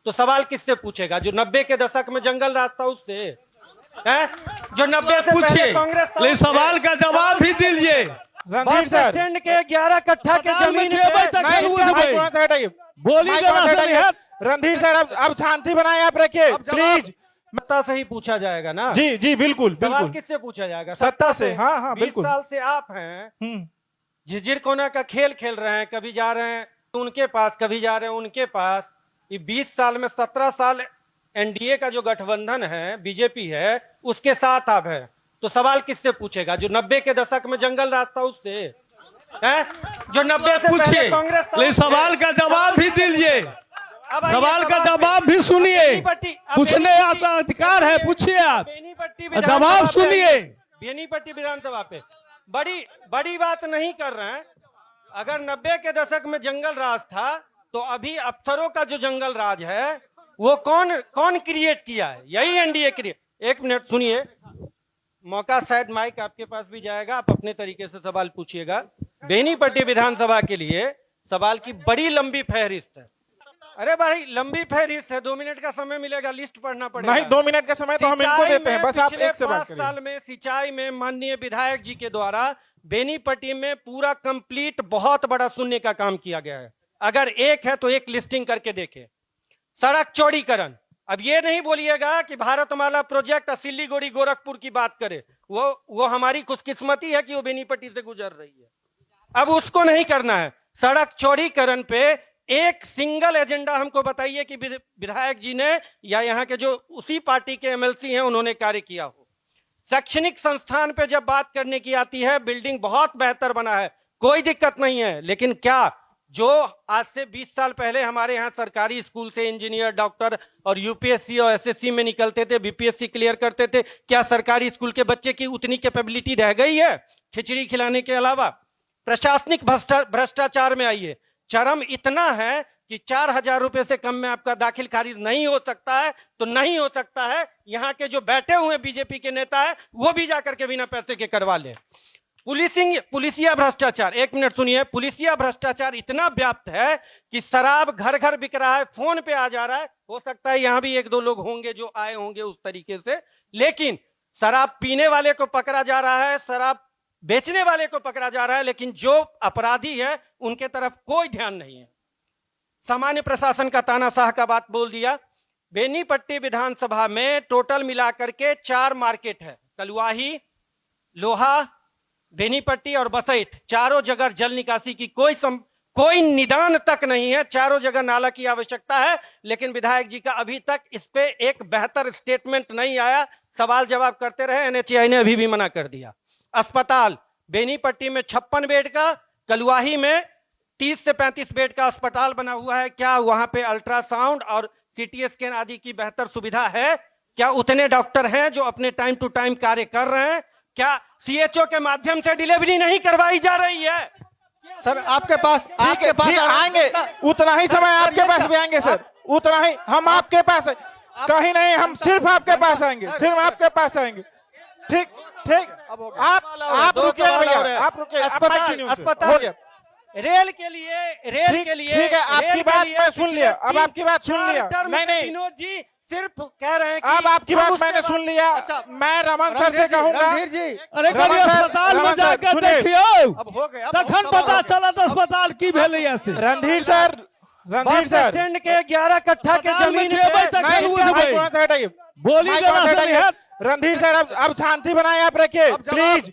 तो सवाल किससे पूछेगा? जो 90 के दशक में जंगल राज था उससे है? जो 90 से पहले कांग्रेस था लेकिन सवाल का जवाब भी दीजिए। बस स्टैंड के 11 कट्ठा के जमीन पे बोली रणधीर सर अब शांति बनाए, आप रखिए प्लीज। सत्ता से ही पूछा जाएगा ना? जी जी बिल्कुल सवाल बिल्कुल किससे पूछा जाएगा? सत्ता से। हाँ हाँ 20 बिल्कुल। साल से आप हैं, झिझिर कोना का खेल खेल रहे हैं, कभी जा रहे हैं उनके पास, कभी जा रहे हैं उनके पास। ये 20 साल में 17 साल एनडीए का जो गठबंधन है, बीजेपी है, उसके साथ आप है, तो सवाल किससे पूछेगा? जो 90 के दशक में जंगल राज था उससे है? जो 90 से पहले कांग्रेस था लेकिन सवाल का जवाब भी दीजिए। अब आइए सवाल का पे। जवाब भी सुनिए। बेनीपट्टी पूछने का अधिकार है, पूछिए आप। बेनीपट्टी जवाब सुनिए। बेनीपट्टी विधानसभा पे बड़ी बात नहीं कर रहे हैं। अगर 90 के दशक में जंगल राज था, तो अभी अफसरों का जो जंगल राज है वो कौन क्रिएट किया है? यही एनडीए क्रिएट। एक मिनट सुनिए, मौका शायद माइक आपके पास भी जाएगा, आप अपने तरीके से सवाल पूछिएगा। बेनीपट्टी विधानसभा के लिए सवाल की बड़ी लंबी फहरिस्त है। अरे भाई लंबी फहरिस्त है, 2 मिनट का समय मिलेगा, लिस्ट पढ़ना पड़ेगा। नहीं 2 मिनट का समय तो हम इनको देते हैं, बस आप एक से बात 5 करिए। साल में सिंचाई में माननीय विधायक जी के द्वारा बेनीपट्टी में पूरा कंप्लीट बहुत बड़ा शून्य का काम किया गया है। अगर एक है तो एक लिस्टिंग करके देखे। सड़क चौड़ीकरण, अब ये नहीं बोलिएगा कि भारतमाला प्रोजेक्ट सिल्लीगुड़ी गोरखपुर की बात करे, वो हमारी खुशकिस्मती है कि वो बेनीपट्टी से गुजर रही है। अब उसको नहीं करना है। सड़क चौड़ीकरण पे एक सिंगल एजेंडा हमको बताइए कि विधायक जी ने या यहाँ के जो उसी पार्टी के एमएलसी हैं उन्होंने कार्य किया हो। शैक्षणिक संस्थान पे जब बात करने की आती है, बिल्डिंग बहुत बेहतर बना है, कोई दिक्कत नहीं है, लेकिन क्या जो आज से 20 साल पहले हमारे यहाँ सरकारी स्कूल से इंजीनियर, डॉक्टर और यूपीएससी और एसएससी में निकलते थे, बीपीएससी क्लियर करते थे, क्या सरकारी स्कूल के बच्चे की उतनी कैपेबिलिटी रह गई है खिचड़ी खिलाने के अलावा? प्रशासनिक भ्रष्टाचार में आइए, चरम इतना है कि 4,000 रुपए से कम में आपका दाखिल खारिज नहीं हो सकता है, तो नहीं हो सकता है। यहाँ के जो बैठे हुए बीजेपी के नेता है वो भी जाकर के बिना पैसे के करवा ले। पुलिसिया भ्रष्टाचार, 1 मिनट सुनिए, पुलिसिया भ्रष्टाचार इतना व्याप्त है कि शराब घर घर बिक रहा है, फोन पे आ जा रहा है। हो सकता है यहां भी 1-2 लोग होंगे जो आए होंगे उस तरीके से, लेकिन शराब पीने वाले को पकड़ा जा रहा है, शराब बेचने वाले को पकड़ा जा रहा है, लेकिन जो अपराधी है उनके तरफ कोई ध्यान नहीं है। सामान्य प्रशासन का तानाशाह का बात बोल दिया। बेनीपट्टी विधानसभा में टोटल मिलाकर के 4 मार्केट है, कलुआही, लोहा, बेनीपट्टी और बसैठ। चारों जगह जल निकासी की कोई निदान तक नहीं है। चारों जगह नाला की आवश्यकता है, लेकिन विधायक जी का अभी तक इस पे एक बेहतर स्टेटमेंट नहीं आया। सवाल जवाब करते रहे, एनएचएआई ने अभी भी मना कर दिया। अस्पताल, बेनीपट्टी में 56 बेड का, कलुआही में 30 से 35 बेड का अस्पताल बना हुआ है। क्या वहां पे अल्ट्रासाउंड और सीटी स्कैन आदि की बेहतर सुविधा है? क्या उतने डॉक्टर हैं जो अपने टाइम टू टाइम कार्य कर रहे हैं? क्या सीएचओ के माध्यम से डिलीवरी नहीं करवाई जा रही है? सर आपके पास आएंगे, उतना ही समय आपके पास भी आएंगे सर, उतना ही हम आपके पास कहीं नहीं, हम सिर्फ आपके पास आएंगे, सिर्फ आपके पास आएंगे। ठीक ठीक, आप रुकिए भैया, आप रुकिए। अस्पताल, रेल के लिए ठीक है, आपकी बात मैं सुन लिया, अब आपकी बात सुन लिया। नहीं विनोद जी सिर्फ कह रहे हैं कि अब आपकी बात मैंने सुन लिया। मैं रमन सर से कहूंगा, रणधीर जी, अरे कभी अस्पताल में जाकर देखियो, अब हो गया, तखन पता चलत अस्पताल की भेलैया से। रणधीर सर स्टैंड के 11 कट्ठा के जमीन पे बोली रणधीर सर अब शांति बनाए, आप रखिए प्लीज।